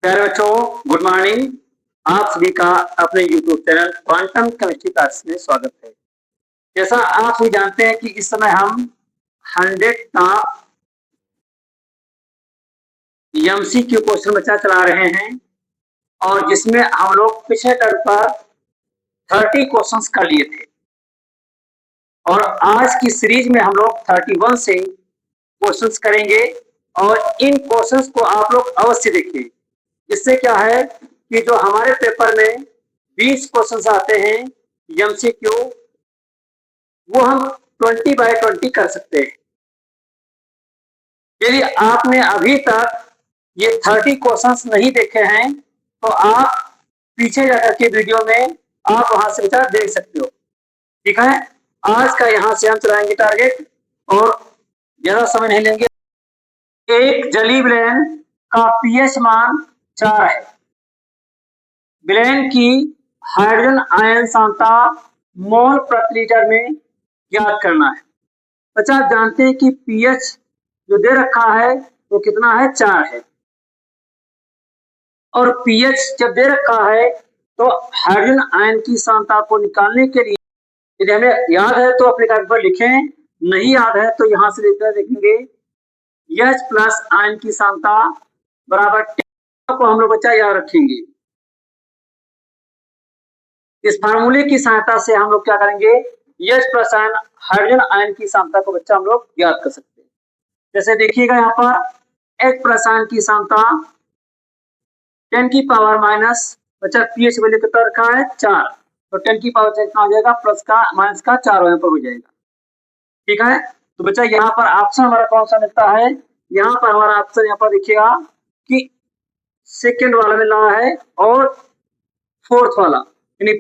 प्यारे बच्चों, good morning. आप सभी का अपने YouTube channel quantum chemistry class में स्वागत है। जैसा आप सभी जानते हैं कि इस समय हम 100 का MCQ क्वेश्चन बच्चा चला रहे हैं और जिसमें हम लोग पिछले टर्म पर 30 क्वेश्चंस कर लिए थे और आज की सीरीज में हम लोग 31 से क्वेश्चंस करेंगे और इन क्वेश्चंस को आप लोग अवश्य देखिए। इससे क्या है कि जो हमारे पेपर में 20 क्वेश्चंस आते हैं MCQ, वो हम 20/20 कर सकते हैं। यदि आपने अभी तक ये 30 क्वेश्चंस नहीं देखे हैं तो आप पीछे जाकर के वीडियो में आप वहां से विचार देख सकते हो। ठीक है, आज का यहां से हम चलाएंगे टारगेट और ज्यादा समय नहीं लेंगे। एक जली विलेन का pH मान 4 है। विलेन की हाइड्रोजन आयन सांद्रता मोल प्रति लीटर में ज्ञात करना है। बच्चा आप जानते हैं कि pH जो दे रखा है वो कितना है, 4 है। और pH जब दे रखा है तो हाइड्रोजन आयन की सांद्रता को निकालने के लिए यदि हमें याद है तो अपने कागज पर लिखें, नहीं याद है तो यहां से लेकर देखेंगे H+ आयन की सांद्रता बराबर को हम लोग बच्चा याद रखेंगे। इस फार्मूले की सहायता से हम लोग क्या करेंगे, H+ आयन हाइड्रोजन आयन की सांद्रता को बच्चा हम लोग ज्ञात कर सकते हैं। जैसे देखिएगा यहाँ पर H+ आयन की सांद्रता 10 की पावर माइनस बच्चा pH वैल्यू कितना रखा है, 4, तो 10 की पावर कितना हो जाएगा, प्लस का माइनस का 4 यहाँ पर हो जाएगा। ठीक है, तो बच्चा यहाँ पर ऑप्शन हमारा कौन सा मिलता है, यहाँ पर हमारा ऑप्शन यहाँ पर देखिएगा कि सेकेंड वाला मिल रहा है और फोर्थ वाला, यानी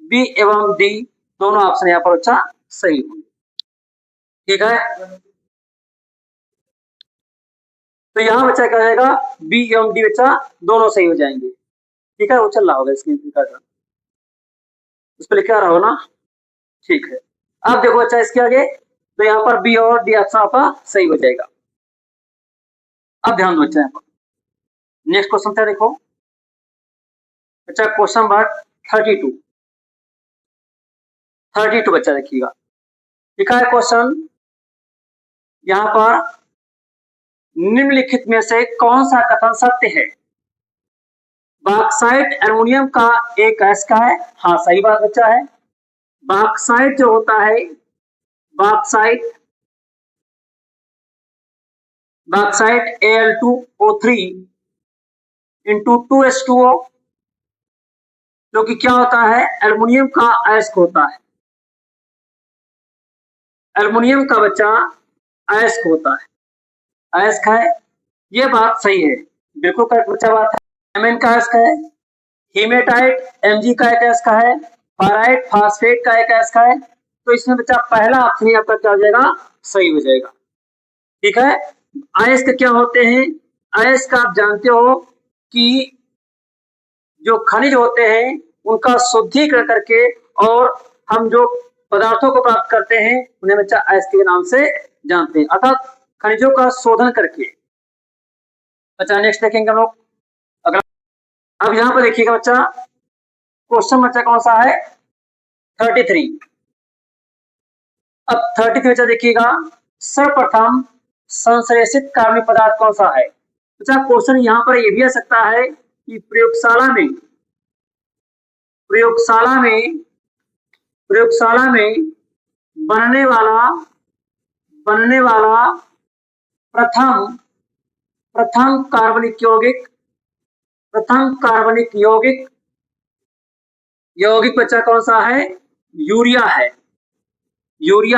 बी एवं डी दोनों ऑप्शन यहाँ पर अच्छा सही होंगे। ठीक है, तो यहाँ बच्चा क्या जाएगा, बी एवं डी बच्चा दोनों सही हो जाएंगे। ठीक है, वो चल रहा होगा स्क्रीन पर, उस पर लिखा रहा हो ना। ठीक है, अब देखो बच्चा इसके आगे, तो यहाँ पर बी और डी ऑप्शन आपका सही हो जाएगा। अब ध्यान दो बच्चा, यहाँ पर नेक्स्ट क्वेश्चन क्या देखो बच्चा, क्वेश्चन नंबर 32 बच्चा देखिएगा। लिखा है क्वेश्चन यहाँ पर, निम्नलिखित में से कौन सा कथन सत्य है। बॉक्साइट एल्युमिनियम का एक अयस्क का है। हाँ सही बात बच्चा है। बॉक्साइट जो होता है, बॉक्साइट Al2O3 इंटू 2H2O, जो कि क्या होता है, एल्युमिनियम का अयस्क होता है। एल्युमिनियम का बच्चा अयस्क होता है, अयस्क है, ये बात सही है, बिल्कुल करेक्ट बच्चा बात है। एमएन का अयस्क है, हीमेटाइट Mg का एक अयस्क है, फेराइट फास्फेट का एक अयस्क है। तो इसमें बच्चा पहला ऑप्शन आपका क्या हो जाएगा, सही हो जाएगा। ठीक है, अयस्क क्या होते हैं, अयस्क आप जानते हो कि जो खनिज होते हैं उनका शुद्धिकरण करके और हम जो पदार्थों को प्राप्त करते हैं उन्हें बच्चा अयस्क के नाम से जानते हैं, अर्थात खनिजों का शोधन करके। बच्चा नेक्स्ट देखेंगे हम लोग अगला। अब यहाँ पर देखिएगा बच्चा, क्वेश्चन बच्चा कौन सा है, 33। अब 33 बच्चा देखिएगा, सर्वप्रथम संश्लेषित कार्बनिक पदार्थ कौन सा है। बच्चा क्वेश्चन यहाँ पर यह भी आ सकता है कि प्रयोगशाला में बनने वाला प्रथम कार्बनिक यौगिक बच्चा कौन सा है, यूरिया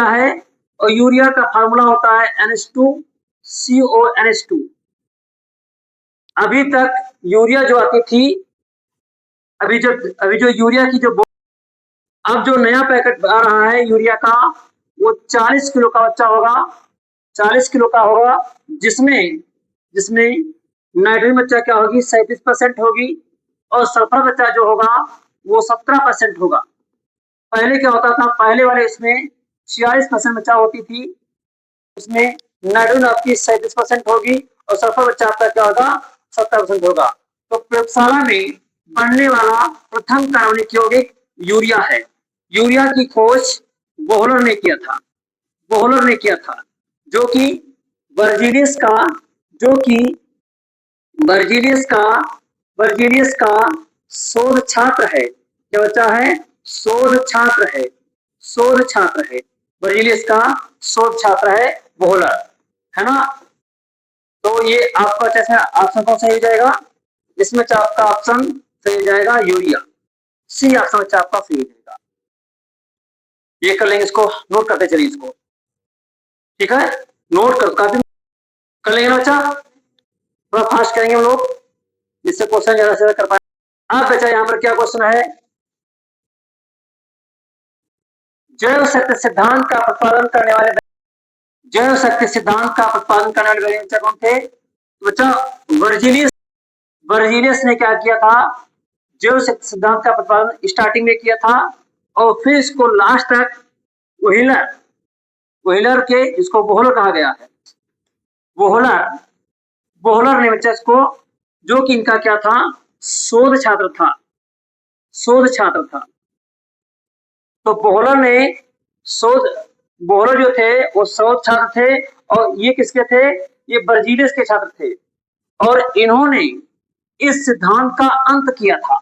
है। और यूरिया का फार्मूला होता है NH2CONH2। अभी तक यूरिया जो आती थी, अभी जो यूरिया की जो, अब जो नया पैकेट आ रहा है यूरिया का, वो 40 किलो का बच्चा होगा, 40 किलो का होगा, जिसमें नाइट्रोजन बच्चा क्या होगी, 37% होगी और सल्फर बच्चा जो होगा वो 17% होगा। पहले क्या होता था, पहले वाले इसमें 46% बच्चा होती थी, उसमें नाइट्रोजन आपकी 37% होगी और सल्फर बच्चा आपका क्या होगा, 70% होगा। तो प्रयोगशाला में बनने वाला प्रथम कार्बनिक यौगिक यूरिया है। यूरिया की खोज बोहलर ने किया था, बोहलर ने किया था, जो कि वर्जीनियस का जो कि वर्जीनियस का वर्जीनियस का शोध छात्र है। क्या बच्चा है? शोध छात्र है, शोध छात्र है। वर्जीनियस का शोध छात्र है बोहलर, है ना। तो ये आपका जैसे ऑप्शन कौन सा हो जाएगा? इसमें आपका ऑप्शन सही हो जाएगा यूरिया, सी ऑप्शन आपका सही हो जाएगा। ये कर लेंगे, इसको नोट करते चलिए इसको, ठीक है, नोट कर लेंगे बच्चा, थोड़ा फास्ट करेंगे हम लोग जिससे क्वेश्चन ज्यादा से ज्यादा कर पाए। अब बच्चा यहाँ पर क्या क्वेश्चन है? जैव शक्ति सिद्धांत का प्रतिपादन करने वाले जैव शक्ति सिद्धांत का प्रतिपादन करने वाले वैज्ञानिक कौन थे? बच्चा वर्जीनियस, वर्जीनियस ने क्या किया था? जैव शक्ति सिद्धांत का प्रतिपादन स्टार्टिंग में किया था और फिर इसको लास्ट तक व्हीलर, व्हीलर के इसको बोहलर कहा गया है, बोहलर, बोहलर ने बच्चा इसको, जो कि इनका क्या था? शोध छात्र था, शोध छात्र था। तो बोहलर ने शोध, बोहलर जो थे वो शोध छात्र थे और ये किसके थे? ये वर्जीनियस के छात्र थे और इन्होंने इस सिद्धांत का अंत किया था,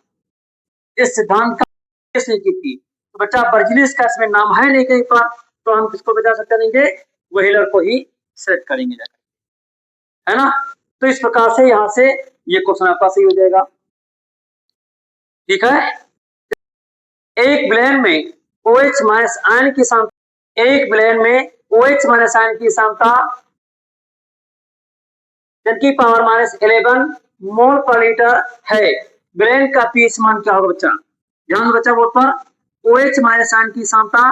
इस सिद्धांत का की थी। तो बच्चा वर्जीनियस का इसमें नाम है नहीं कहीं पर, तो हम किसको बचा सकते नहीं, व्हीलर को ही सेलेक्ट करेंगे, है ना। तो इस प्रकार से यहां से ये क्वेश्चन आपका सही हो जाएगा, ठीक है। एक ब्लेन में OH माइनस आयन की सांद्रता, एक ब्लेन में OH माइनस आयन की सांद्रता 10⁻11 मोल पर लीटर है। ब्लेन का पीएच मान क्या होगा बच्चा? ध्यान बच्चा बोर्ड पर, OH माइनस आयन की सांद्रता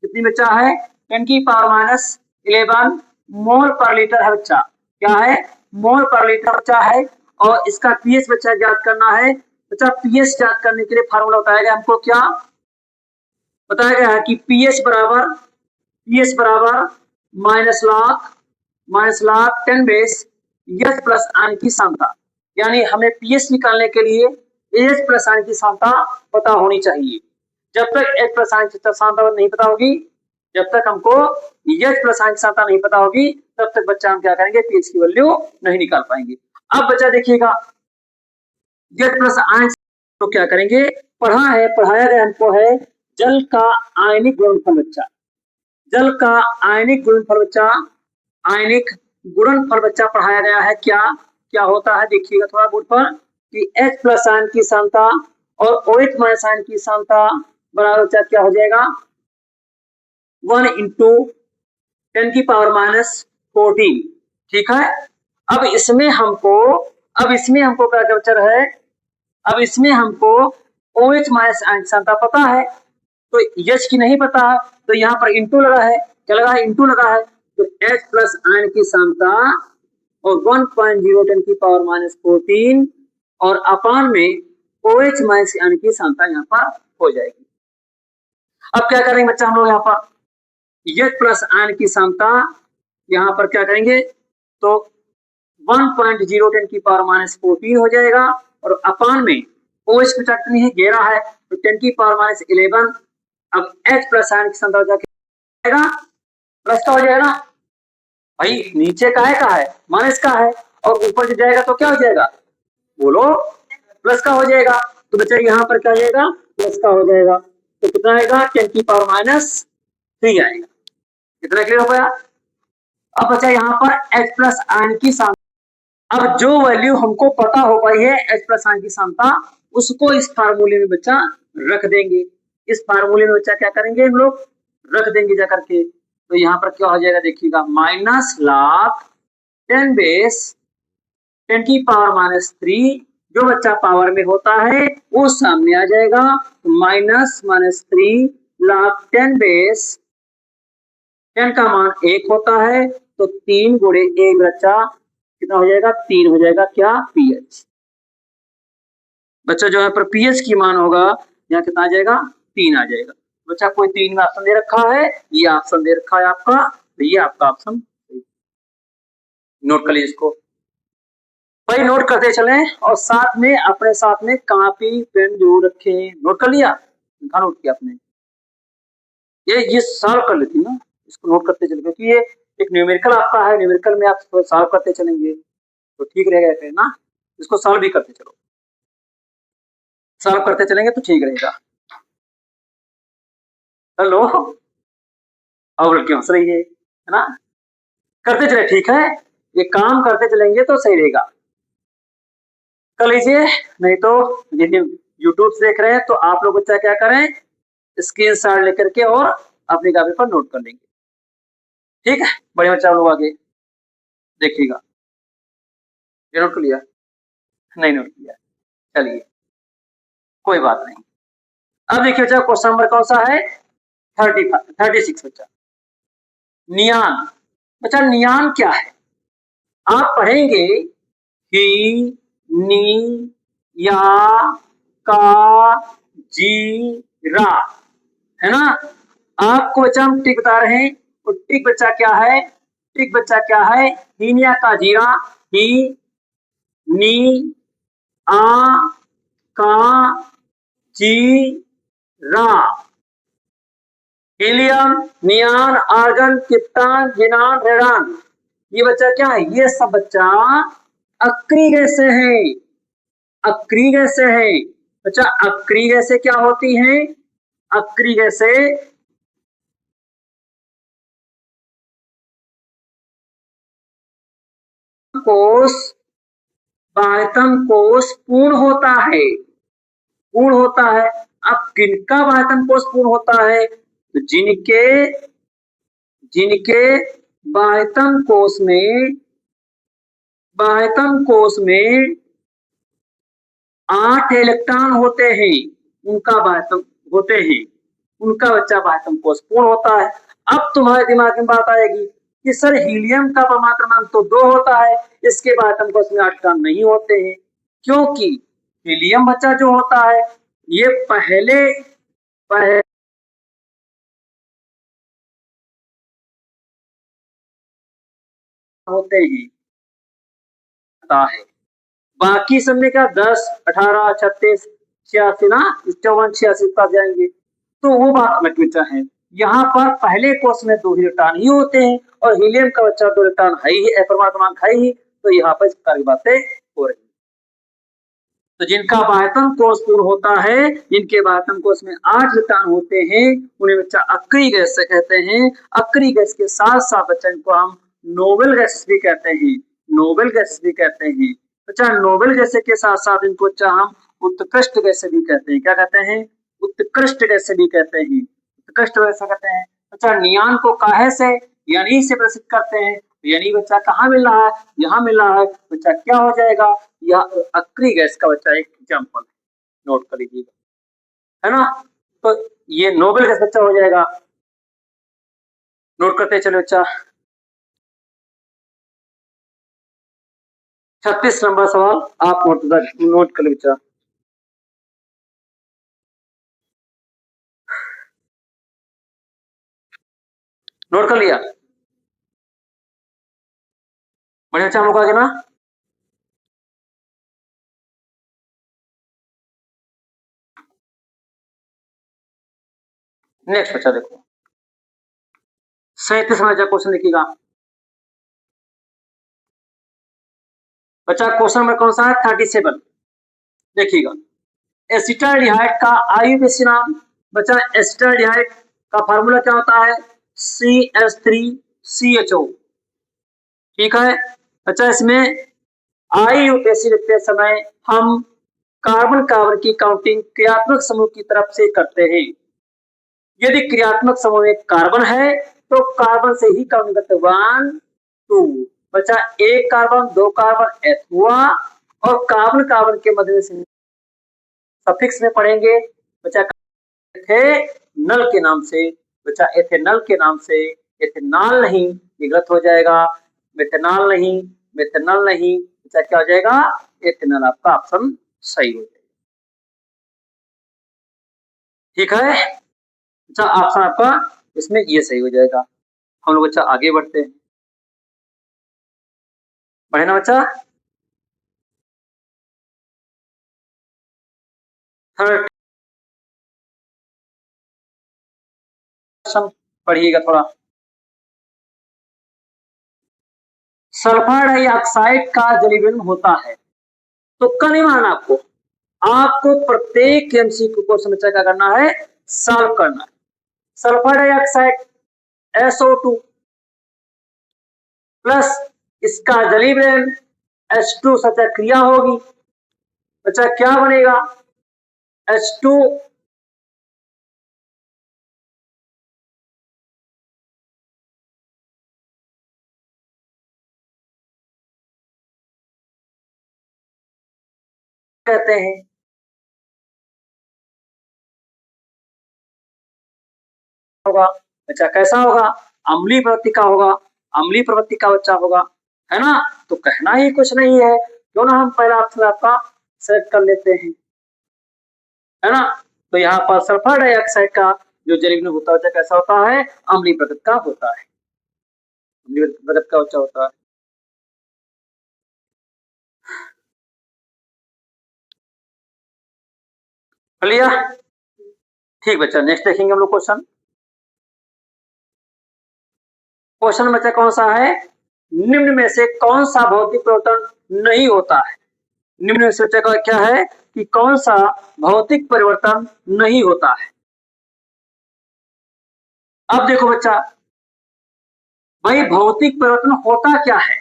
कितनी बच्चा है? 10⁻11 मोल पर लीटर है बच्चा, क्या है? मोल पर लीटर बच्चा है। और इसका पीएच बच्चा ज्ञात करना है बच्चा। पीएच ज्ञात करने के लिए फार्मूला बताया गया हमको, क्या बताया गया है कि पीएच बराबर minus lakh 10 base H plus ion की सांद्रता। यानी हमें पीएच निकालने के लिए एच प्लस आयन की सांद्रता पता होनी चाहिए। जब तक एच प्लस आयन की सांद्रता नहीं पता होगी, जब तक हमको एच प्लस आयन की सांद्रता नहीं पता होगी, तब तक बच्चा हम क्या करेंगे? पीएच की वैल्यू नहीं निकाल पाएंगे। अब बच्चा देखिएगा, एच प्लस आयन तो क्या करेंगे? पढ़ाया गया हमको है जल का आयनिक गुणनफल बच्चा, जल का आयनिक गुणनफल बच्चा, आयनिक गुणनफल बच्चा पढ़ाया गया है। क्या क्या होता है देखिएगा थोड़ा बोर्ड पर, कि H प्लस आयन की सांद्रता और OH माइनस आयन की सांद्रता बराबर बच्चा क्या हो जाएगा? 1 × 10⁻14, ठीक है। अब इसमें हमको क्या कैप्चर है? अब इसमें हमको OH माइनस आयन की सांद्रता पता है, तो H की नहीं पता है, तो यहाँ पर इंटू लगा है, क्या लगा है? इंटू लगा है। तो H प्लस आयन की सांद्रता और 1.0 × 10⁻14 और अपान में OH माइनस आयन की सांद्रता यहाँ पर हो जाएगी। अब क्या करेंगे बच्चा हम लोग यहाँ पर? H प्लस आयन की सांद्रता यहाँ पर क्या करेंगे? तो 1.0 × 10⁻14 हो जाएगा और अपान में OH की कितनी है? 11 है, तो 10⁻11। अब H प्लस आयन की सांद्रता क्या प्लस का हो जाएगा ना भाई, नीचे का है माइनस का है और ऊपर जो जाएगा तो क्या हो जाएगा? बोलो, प्लस का हो जाएगा। तो बच्चा यहाँ पर क्या हो जाएगा? प्लस का हो जाएगा। तो कितना आएगा? 10⁻³ आएगा। कितना क्लियर हो गया? अब बच्चा यहाँ पर H प्लस आयन की सांद्रता, अब जो वैल्यू हमको पता हो पाई है H प्लस आयन की सांद्रता, उसको इस फार्मूले में बच्चा रख देंगे। इस फार्मूले में बच्चा क्या करेंगे? हम लोग रख देंगे जा करके। तो यहाँ पर क्या हो जाएगा देखिएगा, माइनस लाख 10 बेस 10⁻³ जो बच्चा पावर में होता है वो सामने आ जाएगा। तो -3 लाख 10 बेस 10 का मान 1 होता है, तो 3 × 1 बच्चा कितना हो जाएगा? 3 हो जाएगा। क्या? पीएच बच्चा जो है पर पीएच की मान होगा यहाँ कितना आ जाएगा? 3 आ जाएगा। बच्चा कोई 3 में ऑप्शन दे रखा है, ये ऑप्शन दे रखा है आपका, तो ये आपका ऑप्शन नोट कर लीजिए इसको। भाई नोट करते चलें और साथ में अपने साथ में कॉपी पेन जरूर रखें। नोट कर लिया? कहाँ नोट किया आपने? ये सॉल्व कर लेती ना, इसको नोट करते चले क्योंकि ये एक न्यूमेरिकल आपका है, न्यूमेरिकल में आप सॉल्व करते चलेंगे तो ठीक रहेगा फिर ना। इसको सॉल्व भी करते चलो, सॉल्व करते चलेंगे तो ठीक रहेगा। हेलो, अब लड़की हंस रही है ना? करते चले, ठीक है, ये काम करते चलेंगे तो सही रहेगा। कर लीजिए, नहीं तो यदि यूट्यूब से देख रहे हैं तो आप लोग बच्चा क्या करें, स्क्रीन शॉट लेकर के और अपनी कॉपी पर नोट कर लेंगे। ठीक है, बड़े बच्चा लोग आगे देखिएगा। ये नोट कर लिया? नहीं नोट किया, चलिए कोई बात नहीं। अब देखिए बच्चा, क्वेश्चन नंबर कौन सा है? 36 बच्चा। नियान। बच्चा नियान क्या है? आप पढ़ेंगे ही, नी, या, का, जी, रा, है ना? आपको बच्चा हम टिक बता रहे हैं, तो टिक बच्चा क्या है? टिक बच्चा क्या है? हीनिया का जीरा, ही, नी, आ, का, जी, रा। Helium, neon, argon, krypton, xenon, radon. ये बच्चा क्या है? ये सब बच्चा अक्री गैसें हैं, अक्री गैसें हैं। बच्चा अक्री गैसें क्या होती हैं? अक्री गैसें कोश, बाह्यतम कोश पूर्ण होता है, पूर्ण होता है। अब किनका बाह्यतम कोश पूर्ण होता है? तो जिनके जिनके बाह्यतम कोश में, बाह्यतम कोश में 8 इलेक्ट्रॉन होते हैं, उनका बाह्यतम होते हैं, उनका बच्चा बाह्यतम कोश पूर्ण होता है। अब तुम्हारे दिमाग में बात आएगी कि सर हीलियम का परमाणु क्रमांक तो 2 होता है, इसके बाह्यतम कोश में 8 इलेक्ट्रॉन नहीं होते हैं, क्योंकि हीलियम बच्चा जो होता है ये पहले होते हैं है। बाकी सब में क्या 10, 18, 36, 86 ना, 54, 86 तक जाएंगे तो वो बात अलग बच्चा है। यहाँ पर पहले कोष में 2 इलेक्ट्रॉन ही होते हैं और हीलियम का बच्चा 2 इलेक्ट्रॉन है ही, परमाणु क्रमांक है ही, तो यहाँ पर इस प्रकार की बातें हो रही। तो जिनका बाह्यतम कोष पूर्ण होता है, जिनके बाह्यतम कोष में 8 इलेक्ट्रॉन होते हैं, उन्हें बच्चा अक्री गैस से कहते हैं। अक्री गैस के साथ साथ बच्चा इनको हम नोबेल गैस भी कहते हैं, नोबेल गैस भी कहते हैं। बच्चा नोबेल गैस के साथ साथ इनको बच्चा हम उत्कृष्ट गैस भी कहते हैं। क्या कहते हैं? उत्कृष्ट गैस भी कहते हैं, उत्कृष्ट गैस कहते हैं। बच्चा नियान को काहे से, यानी से प्रसिद्ध करते हैं। यानी बच्चा कहाँ मिल रहा है? यहाँ मिल रहा है। बच्चा क्या हो जाएगा? यह अक्री गैस का बच्चा एक एग्जाम्पल है, नोट कर लीजिएगा, है ना? तो ये नोबेल गैस बच्चा हो जाएगा। नोट करते चलो बच्चा। 36 नंबर सवाल आप नोट कर लो बच्चा। नोट कर लिया? बढ़िया बच्चा, हम लोग आगे ना। नेक्स्ट बच्चा देखो, 37 नंबर क्वेश्चन देखिएगा बच्चा। क्वेश्चन नंबर कौन सा है? 37 देखिएगा। एसिटाल्डिहाइड का आयुर्वेद नाम। बच्चा एसिटाल्डिहाइड का फार्मूला क्या होता है? CH3CHO। ठीक है बच्चा, इसमें आईयूपीएसी लिखते समय हम कार्बन कार्बन की काउंटिंग क्रियात्मक समूह की तरफ से करते हैं। यदि क्रियात्मक समूह में कार्बन है तो कार्बन से ही काउंटिंग करते, 1 2। बच्चा एक कार्बन, 2 कार्बन, एथ हुआ, और कार्बन कार्बन के मध्य में सफिक्स में पढ़ेंगे बच्चा एथेनल के नाम से। बच्चा एथेनल के नाम से, एथेनॉल नहीं, ये गलत हो जाएगा। मेथेनॉल नहीं, मेथेनॉल नहीं, बच्चा क्या हो जाएगा? एथेनॉल आपका ऑप्शन सही हो जाएगा। ठीक है बच्चा, ऑप्शन आपका इसमें ये सही हो जाएगा। हम लोग बच्चा आगे बढ़ते हैं, बढ़े ना बच्चा। थर्ड पढ़िएगा थोड़ा। सल्फर डाइऑक्साइड का जलीय होता है, तुक्का नहीं मारना आपको, आपको प्रत्येक एमसीक्यू क्वेश्चन क्या करना है, सॉल्व करना है। सल्फर डाइऑक्साइड SO2 प्लस इसका जलीय H2 सत्याक्रिया होगी, बच्चा क्या बनेगा, H2 कहते हैं, होगा बच्चा कैसा होगा, अम्लीय प्रवृत्ति का होगा, अम्लीय प्रवृत्ति का बच्चा होगा, है ना। तो कहना ही कुछ नहीं है, क्यों ना हम पहला ऑप्शन आपका सेलेक्ट कर लेते हैं, है ना। तो यहाँ पर सल्फर डाइऑक्साइड का जो जलीय होता है कैसा होता है, अम्लीय प्रकृति का होता है, अम्लीय प्रकृति का बच्चा होता है। क्लियर, ठीक बच्चा। नेक्स्ट देखेंगे हम लोग क्वेश्चन। क्वेश्चन बच्चा कौन सा है, निम्न में से कौन सा भौतिक परिवर्तन नहीं होता है। निम्न में से बच्चा क्या है कि कौन सा भौतिक परिवर्तन नहीं होता है। अब देखो बच्चा, भाई भौतिक परिवर्तन होता क्या है,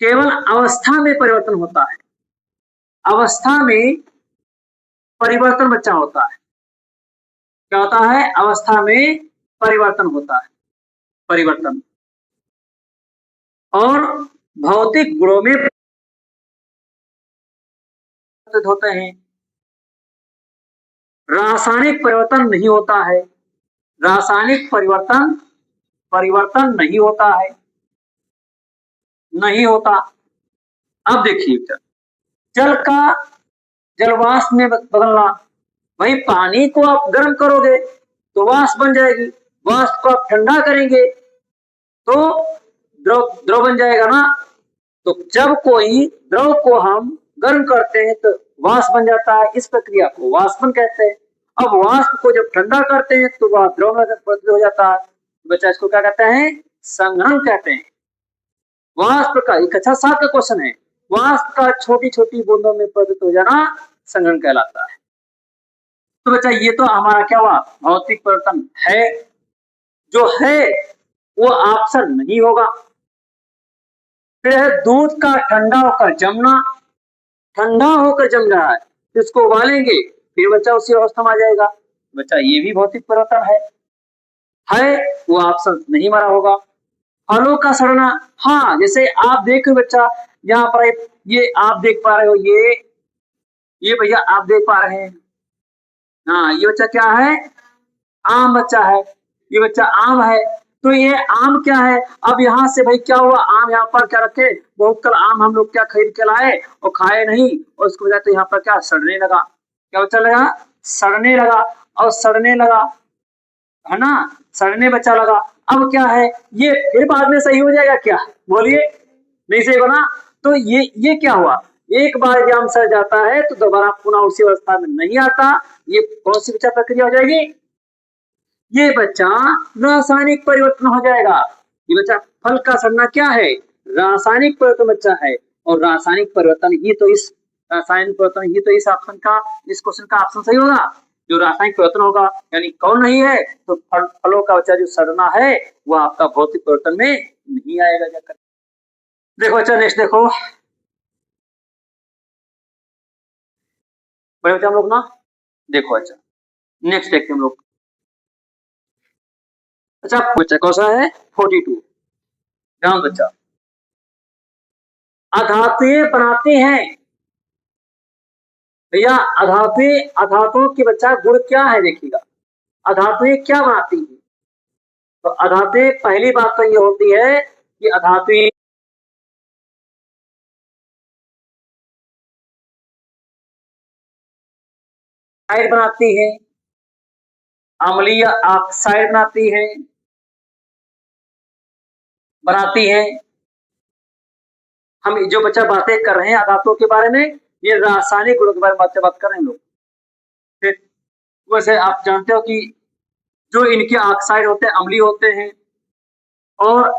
केवल अवस्था में परिवर्तन होता है, अवस्था में परिवर्तन बच्चा होता है। क्या होता है, अवस्था में परिवर्तन होता है, परिवर्तन। और भौतिक गुणों में होते हैं, रासायनिक परिवर्तन नहीं होता है, रासायनिक परिवर्तन परिवर्तन नहीं होता है, नहीं होता। अब देखिए, जल का जलवाष्प में बदलना, भाई पानी को आप गर्म करोगे तो वाष्प बन जाएगी, वाष्प को आप ठंडा करेंगे तो द्रव द्रव बन जाएगा ना। तो जब कोई द्रव को हम गर्म करते हैं तो वाष्प बन जाता है, इस प्रक्रिया को वाष्पन कहते हैं। अब वाष्प को जब ठंडा करते हैं तो वह द्रव में परिवर्तित हो जाता है, बच्चा इसको क्या कहते हैं, संघनन कहते हैं। वाष्प का एक अच्छा 7 का क्वेश्चन है, वाष्प का छोटी छोटी बूंदों में परिवर्तित हो जाना संघनन कहलाता है। तो बच्चा ये तो हमारा क्या हुआ, भौतिक परिवर्तन है, जो है वो ऑप्शन नहीं होगा। फिर है दूध का ठंडा होकर जमना, ठंडा होकर जम रहा है, इसको उबालेंगे फिर बच्चा उसी अवस्था में आ जाएगा, बच्चा ये भी भौतिक परिवर्तन है वो ऑप्शन नहीं मारा होगा। फलों का सड़ना, हाँ जैसे आप देखो बच्चा, यहाँ पर ये आप देख पा रहे हो, ये भैया आप देख पा रहे हैं, हाँ ये बच्चा क्या है, आम बच्चा है, ये बच्चा आम है। तो ये आम क्या है, अब यहाँ से भाई क्या हुआ, आम यहाँ पर क्या रखे, बहुत कल आम हम लोग क्या खरीद के लाए और खाए नहीं, और उसको वजह तो यहाँ पर क्या सड़ने लगा, क्या बच्चा लगा, सड़ने लगा, और सड़ने लगा, है ना, सड़ने बच्चा लगा। अब क्या है, ये फिर बाद में सही हो जाएगा क्या, बोलिए, नहीं सही बना। तो ये क्या हुआ, एक बार जब आम सड़ जाता है तो दोबारा पुनः उसी अवस्था में नहीं आता, ये कौन सी बच्चा प्रक्रिया हो जाएगी, ये बच्चा रासायनिक परिवर्तन हो जाएगा। ये बच्चा फल का सड़ना क्या है, रासायनिक परिवर्तन बच्चा है, और रासायनिक परिवर्तन ही तो इस रासायनिक परिवर्तन ही तो इस ऑप्शन का, इस क्वेश्चन का ऑप्शन सही होगा, जो रासायनिक परिवर्तन होगा, यानी कौन नहीं है, तो फलों का बच्चा जो सड़ना है वो आपका भौतिक परिवर्तन में नहीं आएगा जाकर। देखो अच्छा नेक्स्ट देखो, बड़े बच्चा हम लोग ना, देखो अच्छा नेक्स्ट देखते हम लोग। अच्छा बच्चा कौन सा है, 42, ध्यान बच्चा, अधातुएं बनाते हैं, भैया अधातुएं, अधातुओं के बच्चा गुण क्या है देखिएगा, अधातुएं क्या बनाती है, तो अधातुएं पहली बात तो ये होती है कि अधातुएं बनाती है, अम्लीय ऑक्साइड बनाती है। हम जो बच्चा बातें कर रहे हैं अधातुओं के बारे में, ये रासायनिक गुणों के बारे में बात कर रहे हैं लोग। फिर वैसे आप जानते हो कि जो इनके ऑक्साइड होते हैं अम्लीय होते हैं, और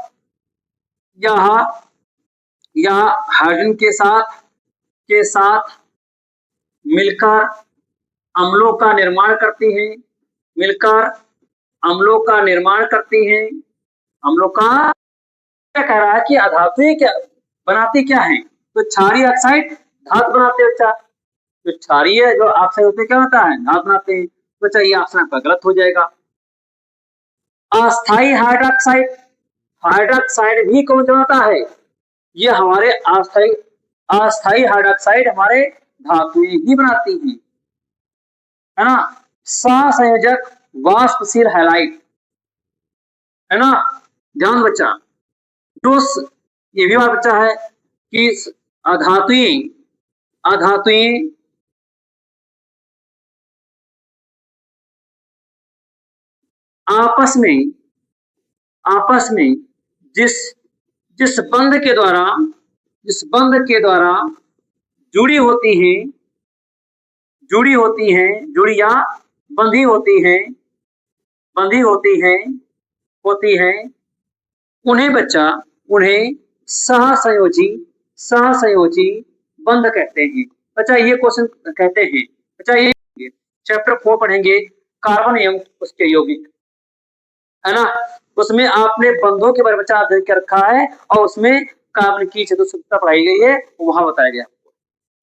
यहाँ यहाँ हाइड्रोजन के साथ मिलकर अम्लों का निर्माण करती हैं, मिलकर अम्लों का निर्माण करती हैं। अम्लों का क्या कह रहा है कि अधातुएं क्या बनाती क्या है, तो क्षारीय ऑक्साइड धातु बनाते हैं बच्चा। तो क्षारीय जो ऑक्साइड होते क्या होता है, धातु बनाते हैं। तो बच्चा ये ऑप्शन आपका गलत हो जाएगा। अस्थाई हाइड्रोक्साइड, हाइड्रोक्साइड भी कौन बनाता है, ये हमारे अस्थाई हाइड्रोक्साइड हमारे धातुएं ही बनाती हैं, है ना। सहसंयोजक वाष्पशील हैलाइड, है ना। ध्यान बच्चा, जो ये भी बात बच्चा है कि अधातुएं आपस में जिस बंध के द्वारा जुड़ी होती या बंधी होती हैं, उन्हें सहसंयोजी बंध कहते हैं। अच्छा ये क्वेश्चन कहते हैं, अच्छा ये चैप्टर 4 पढ़ेंगे, कार्बन एवं उसके यौगिक, है ना। उसमें आपने बंधों के बारे में अध्ययन कर रखा है, और उसमें कार्बन की चतुष्फलकता पढ़ाई गई है, वहां बताया गया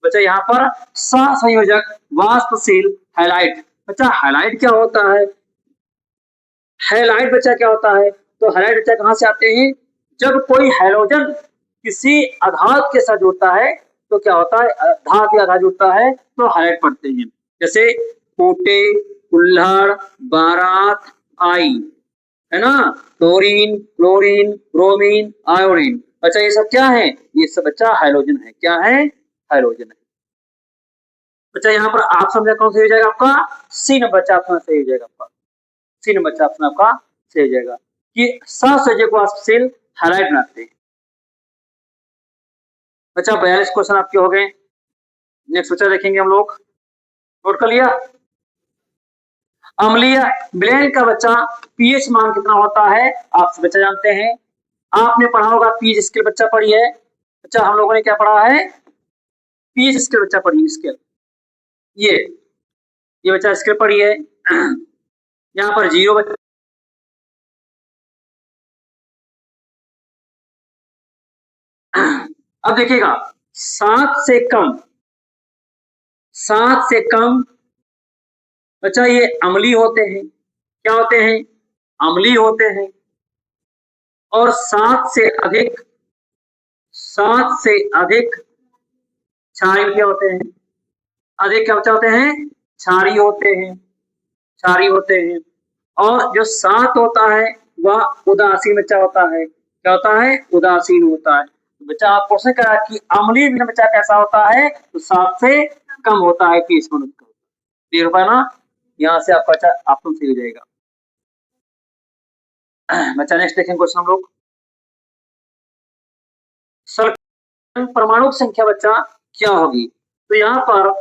बच्चा। यहाँ पर सहसंयोजक वाष्पशील हैलाइड, बच्चा हैलाइड क्या होता है, हैलाइड बच्चा क्या होता है, तो हैलाइड बच्चा कहां से आते हैं, जब कोई हैलोजन किसी आधात के साथ जुड़ता है तो क्या होता है, धात या आधात जुड़ता है तो हैलाइड पढ़ते हैं। जैसे कोटे, कुल्हड़, बारात, आई, है ना, क्लोरीन, क्लोरीन, ब्रोमीन, आयोडीन। अच्छा ये सब क्या है, ये सब बच्चा हाइड्रोजन है। क्या है, हाइड्रोजन है। बच्चा यहाँ पर आप समझा कौन सा हो जाएगा आपका, सी नंबर बच्चा ऑप्शन सही हो जाएगा आपका, सी नंबर बच्चा ऑप्शन आपका सही हो जाएगा कि सहसंयोजक वाष्पशील हैलाइड बनाते हैं। बच्चा 42 क्वेश्चन आपके हो गए। नेक्स्ट बच्चा देखेंगे हम लोग, नोट कर लिया। अम्लीय ब्लेंड का बच्चा पीएच मान कितना होता है, आप बच्चा जानते हैं, आपने पढ़ा होगा पीएच स्केल बच्चा पढ़ी है। बच्चा हम लोगों ने क्या पढ़ा है, पीएच स्केल बच्चा पढ़ी, स्केल ये बच्चा स्केल पढ़ी है। यहाँ पर 0 बच्चा, अब देखिएगा 7 से कम बच्चा ये अम्लीय होते हैं। क्या होते हैं, अम्लीय होते हैं। और 7 से अधिक क्षारीय क्या होते हैं, अधिक क्या होते हैं, क्षारीय होते हैं। और जो 7 होता है वह उदासीन बच्चा होता है। क्या होता है, उदासीन होता है। तो बच्चा आप क्वेश्चन करा कि अम्लीय विलयन बच्चा कैसा होता है, तो 7 से कम होता है, पीएच मान उसका। क्लियर हो पाया ना, यहाँ से आपका बच्चा ऑप्शन सही हो जाएगा। बच्चा नेक्स्ट देखेंगे क्वेश्चन हम लोग, परमाणु संख्या बच्चा क्या होगी, तो यहाँ पर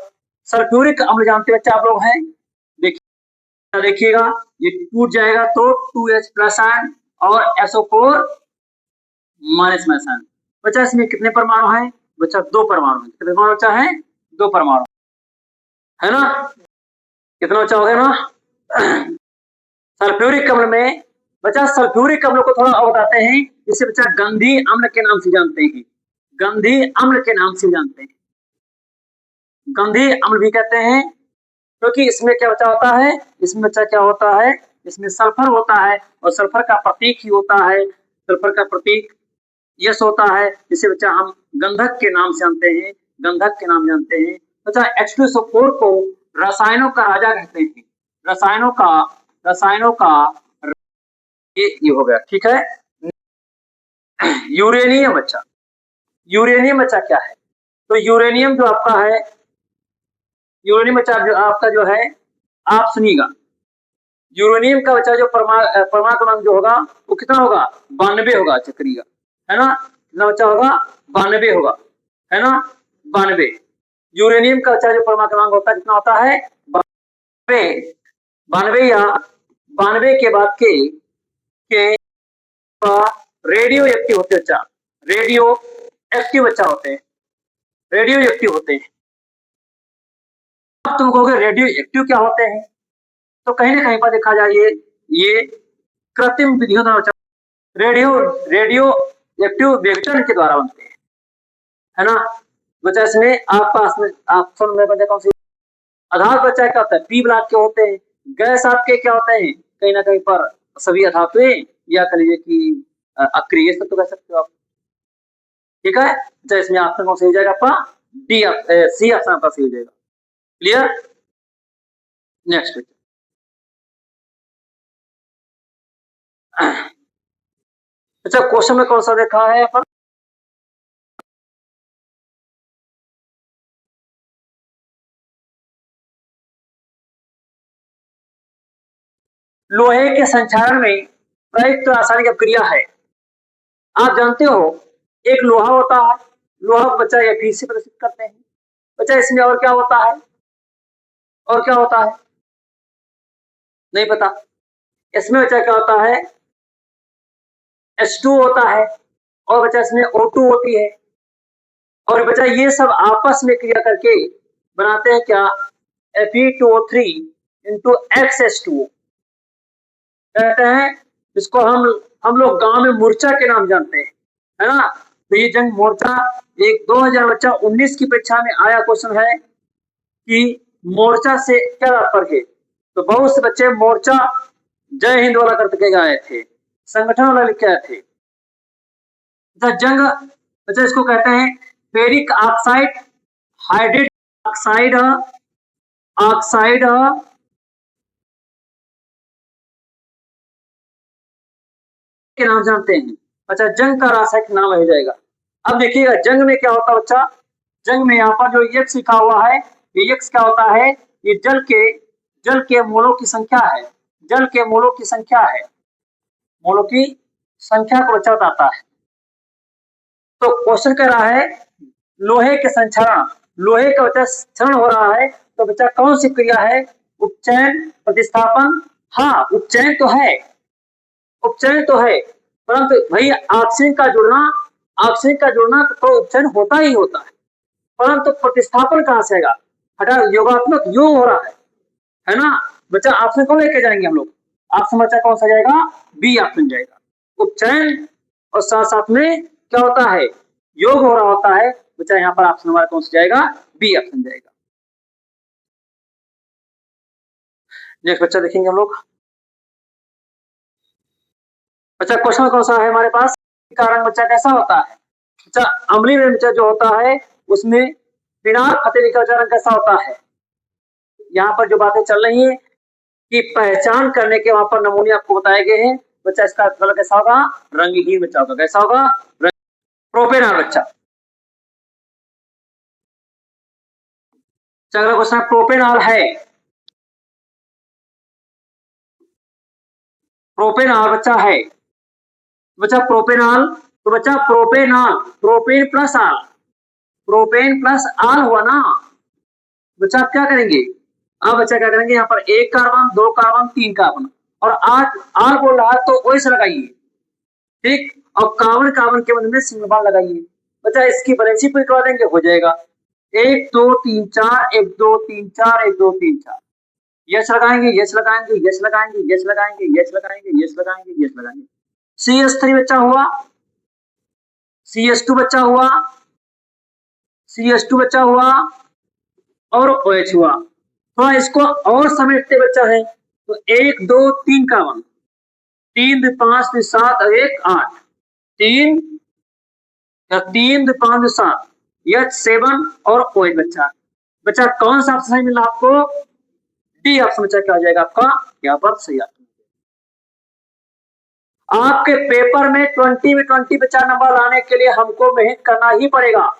सल्फ्यूरिक अम्ल जानते बच्चा आप लोग हैं, देखिएगा ये टूट जाएगा तो 2H प्लस आयन और SO4 माइनस में आयन। बच्चा इसमें कितने परमाणु हैं, बच्चा 2 परमाणु हैं। कितने परमाणु बच्चा है, 2 परमाणु, है ना। कितना बच्चा हो गया ना। सल्फ्यूरिक अम्ल में बच्चा, सल्फ्यूरिक अम्ल को थोड़ा और बताते हैं, जिसे बच्चा गंधी अम्ल के नाम से जानते हैं, गंधी अम्ल के नाम से जानते हैं, गंधी अम्ल भी कहते हैं, क्योंकि इसमें क्या बच्चा होता है, इसमें बच्चा क्या होता है, इसमें सल्फर होता है, और सल्फर का प्रतीक ही होता है, सल्फर का प्रतीक यस होता है, जिसे बच्चा हम गंधक के नाम से जानते हैं, गंधक के नाम जानते हैं। बच्चा H2SO4 को रसायनों का राजा कहते हैं, रसायनों का ये हो गया, ठीक है। यूरेनियम बच्चा, यूरेनियम बच्चा क्या है, तो यूरेनियम जो आपका है, यूरेनियम बच्चा जो आपका जो है, आप सुनिएगा, यूरेनियम का बच्चा जो परमाणु क्रमांक जो होगा वो कितना होगा, 92 होगा चक्रीय, है ना। कितना बच्चा होगा, 92 होगा, है ना, 92। यूरेनियम का बच्चा जो परमाणु क्रमांक होता है कितना होता है 92 या 92 के बाद के रेडियो एक्टिव होते बच्चा, रेडियो एक्टिव बच्चा होते हैं, रेडियो एक्टिव होते हैं। अब तुम कहोगे रेडियो एक्टिव क्या होते हैं, तो कहीं ना कहीं पर देखा जाए ये कृत्रिम विधियों द्वारा रेडियो एक्टिव विघटन के द्वारा बनते हैं, है ना बच्चा। इसमें आप पास में ऑप्शन में बच्चा कौन सी आधार बच्चा क्या होता है पी ब्लॉक के होते हैं, गैस आपके क्या होते हैं कहीं ना कहीं पर सभी अधातुएं या कह लीजिए कि अक्रिय तो कह सकते हो आप, ठीक है। तो इसमें ऑप्शन कौन सा हो जाएगा आपका डी, सी ऑप्शन आपका सही हो जाएगा। क्लियर, नेक्स्ट अच्छा क्वेश्चन में कौन सा देखा है अपन, लोहे के संक्षारण में प्रयुक्त रासायनिक अभिक्रिया है। आप जानते हो एक लोहा होता है, लोहा बच्चा Fe से प्रदर्शित करते हैं बच्चा, इसमें और क्या होता है, और क्या होता है नहीं पता, इसमें बच्चा क्या होता है H2 होता है और बच्चा इसमें O2 होती है, और बच्चा ये सब आपस में क्रिया करके बनाते हैं क्या Fe2O3 इंटू XH2O कहते हैं, इसको हम लोग गांव में मोर्चा के नाम जानते हैं, है ना। तो ये जंग मोर्चा एक 2019 की परीक्षा में आया क्वेश्चन है कि मोर्चा से क्या तात्पर्य है, तो बहुत से बच्चे मोर्चा जय हिंद वाला करके गए थे, संगठन वाला लिख के आए थे। जंग बच्चा इसको कहते हैं ferric oxide hydrate oxide oxide के नाम जानते हैं। अच्छा जंग का रासायनिक नाम हो जाएगा। अब देखिएगा जंग में क्या होता है बच्चा, जंग में यहाँ पर जो यक्स लिखा हुआ है, ये यक्स क्या होता है, ये जल के मोलों की संख्या है, जल के मोलों की संख्या है, मोलों की संख्या को बच्चा बताता है। तो क्वेश्चन कह रहा है लोहे के संक्षरण, लोहे का बच्चा क्षरण हो रहा है, तो बच्चा कौन सी क्रिया है, उपचयन प्रतिस्थापन, हाँ उपचयन तो है, उपचयन तो है, परंतु भाई ऑक्सीजन का जुड़ना तो उपचयन होता ही होता है, परंतु प्रतिस्थापन कहां से आएगा, हटा योगात्मक योग हो रहा है ना बच्चा। ऑप्शन कौन लेके जाएंगे हम लोग, ऑप्शन बच्चा कौन सा जाएगा, बी ऑप्शन जाएगा, उपचयन और साथ साथ में क्या होता है योग हो रहा होता है बच्चा, यहाँ पर ऑप्शन हमारा कौन सा जाएगा, बी ऑप्शन जाएगा। नेक्स्ट बच्चा देखेंगे हम लोग, अच्छा क्वेश्चन कौन सा है हमारे पास, का रंग बच्चा कैसा होता है, अच्छा अम्लीय में बच्चा जो होता है उसमें फिनाल अतिरिक्त का रंग कैसा होता है। यहाँ पर जो बातें चल रही है कि पहचान करने के वहां पर नमूने आपको बताए गए हैं बच्चा, इसका कलर कैसा होगा, रंगहीन बच्चा होगा, कैसा होगा, प्रोपेनॉल बच्चा। अगला क्वेश्चन प्रोपेनॉल है, प्रोपेनॉल बच्चा है बच्चा, प्रोपेनॉल तो बच्चा प्रोपेनॉल प्रोपेन प्लस आल, प्रोपेन प्लस आल हुआ ना बच्चा। आप क्या करेंगे, अब बच्चा क्या करेंगे, यहाँ पर एक कार्बन, दो कार्बन, तीन कार्बन, और आज आल बोल रहा है तो वही से लगाइए, ठीक, और कार्बन कार्बन के मध्य में सिंगल बॉन्ड लगाइए बच्चा, इसकी वैलेंसी पूरी करवा देंगे हो जाएगा, 1 2 3 4 1 2 3 4 1 2 3 4, यस लगाएंगे, यस लगाएंगे, यस लगाएंगे, यस लगाएंगे, यस लगाएंगे, यस लगाएंगे, यस लगाएंगे। CS3 बच्चा हुआ, CS2 बच्चा हुआ, CS2 बच्चा हुआ और OH हुआ, थोड़ा इसको और समेटते बच्चा है तो 1 2 3 कार्बन, 3 2 5 2 7 और 1 8, 3 3 2 5 2 7, H7 और OH बच्चा। बच्चा कौन सा ऑप्शन सही मिला आपको, डी ऑप्शन बच्चा क्या हो जाएगा आपका, यहाँ पर सही ऑप्शन। आपके पेपर में 20 में 20 बच्चा नंबर लाने के लिए हमको मेहनत करना ही पड़ेगा,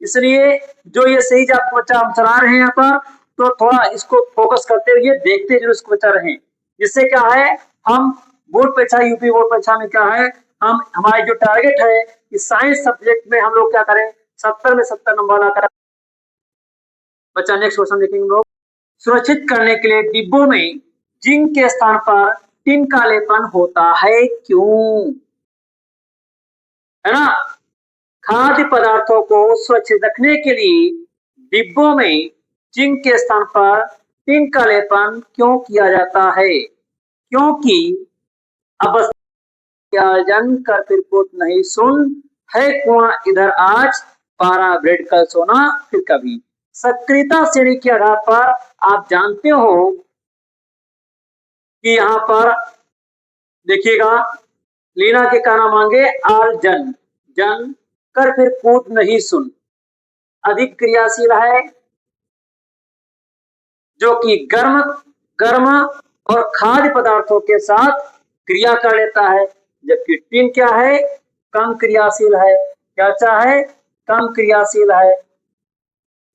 इसलिए जो ये सही आपको बच्चा हम चला रहे हैं यहाँ पर, तो थोड़ा इसको फोकस करते रहिए, देखते जरूर इसको बच्चा रहे, जिससे क्या है हम बोर्ड परीक्षा यूपी बोर्ड परीक्षा में क्या है, हम हमारे जो टारगेट है कि साइंस सब्जेक्ट में हम लोग क्या करें 70 में 70 नंबर लाकर बच्चा नेक्स्ट क्वेश्चन देखेंगे हम लोग। सुरक्षित करने के लिए डिब्बों में जिंक के स्थान पर टिन का लेपन होता है, क्यों? है ना? खाद्य पदार्थों को सुरक्षित रखने के लिए डिब्बों में जिंक के स्थान पर टिन का लेपन क्यों किया जाता है? क्योंकि अब जन कर फिर पुत नहीं सुन, है कुआं इधर आज, पारा ब्रेड कल सोना फिर कभी। सक्रियता श्रेणी के आधार पर आप जानते हो कि यहाँ पर देखिएगा, लीना के कहना मांगे आल जन, जन कर फिर कूद नहीं सुन, अधिक क्रियाशील है जो कि गर्म गर्म और खाद्य पदार्थों के साथ क्रिया कर लेता है, जबकि टिन क्या है? कम क्रियाशील है। क्या चाहे? कम क्रियाशील है।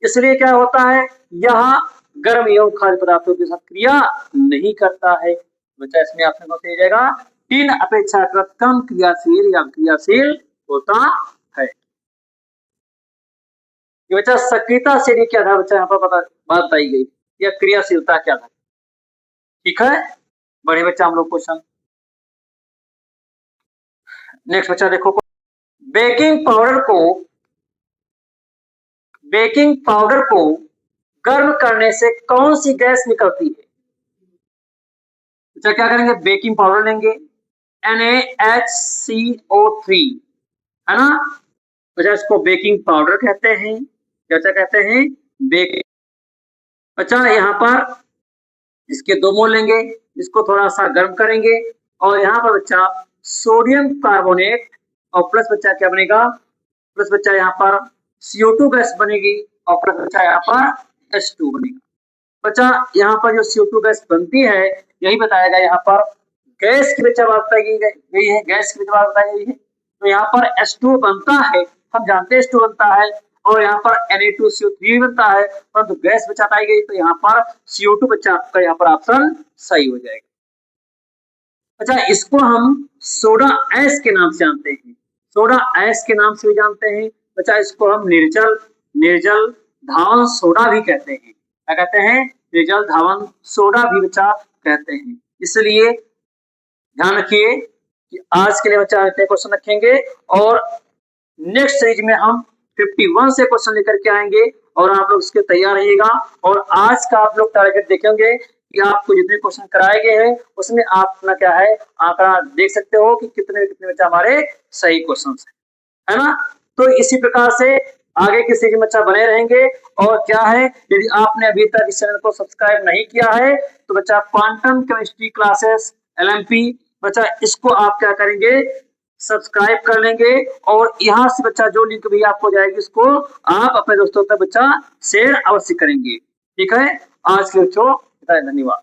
इसलिए क्या होता है? यह गर्म एवं खाद्य पदार्थों के साथ क्रिया नहीं करता है। बच्चा इसमें आपने को सही जाएगा, टिन अपेक्षाकृत कम क्रियाशील या क्रियाशील होता है। ये बच्चा सक्रियता श्रेणी के आधार बच्चा यहाँ पर बात बताई गई, या क्रियाशीलता क्या है। ठीक है, बड़े बच्चा हम लोग क्वेश्चन नेक्स्ट बच्चा देखो। बेकिंग पाउडर को गर्म करने से कौन सी गैस निकलती है? बच्चा क्या करेंगे? बेकिंग पाउडर लेंगे, NaHCO3, है ना? बच्चा इसको बेकिंग पाउडर कहते हैं। क्या कहते हैं? बेकिंग। बच्चा यहाँ पर इसके 2 मोल लेंगे, इसको थोड़ा सा गर्म करेंगे और यहाँ पर बच्चा सोडियम कार्बोनेट और प्लस बच्चा क्या बनेगा? प्लस बच्चा यहाँ पर CO2 गैस बनेगी और प्लस बच्चा यहाँ पर H2 बनेगा। बच्चा यहाँ पर जो CO2 गैस बनती है, यही बताया गया यहाँ पर गैस की बच्चा बात बताई गई है, गैस की बात बताई गई है। तो यहाँ पर H2 बनता है, हम जानते हैं H2 बनता है, और यहाँ पर Na2CO3 बनता है, परंतु गैस बच्चा बताई गई तो यहाँ पर CO2 बच्चा आपका यहाँ पर ऑप्शन सही हो जाएगा। अच्छा, इसको हम सोडा ऐश के नाम से जानते हैं, सोडा ऐश के नाम से भी जानते हैं। बच्चा इसको हम निर्जल धावन सोडा भी कहते हैं। क्या कहते हैं? निर्जल धावन सोडा भी बच्चा कहते हैं। इसलिए ध्यान रखिए कि आज के लिए बच्चा इतने क्वेश्चन रखेंगे और नेक्स्ट सीरीज में हम 51 से क्वेश्चन लेकर के आएंगे और आप लोग इसके तैयार रहिएगा। और आज का आप लोग टारगेट देखेंगे कि आपको जितने क्वेश्चन कराए गए हैं उसमें आप अपना क्या है आंकड़ा देख सकते हो कि कितने बच्चा हमारे सही क्वेश्चन है ना। तो इसी प्रकार से आगे की सीरीज में बच्चा बने रहेंगे। और क्या है, यदि आपने अभी तक इस चैनल को सब्सक्राइब नहीं किया है तो बच्चा क्वांटम केमिस्ट्री क्लासेस LMP बच्चा इसको आप क्या करेंगे? सब्सक्राइब कर लेंगे और यहाँ से बच्चा जो लिंक भी आपको जाएगी उसको आप अपने दोस्तों तक बच्चा शेयर अवश्य करेंगे। ठीक है, आज के बच्चों धन्यवाद।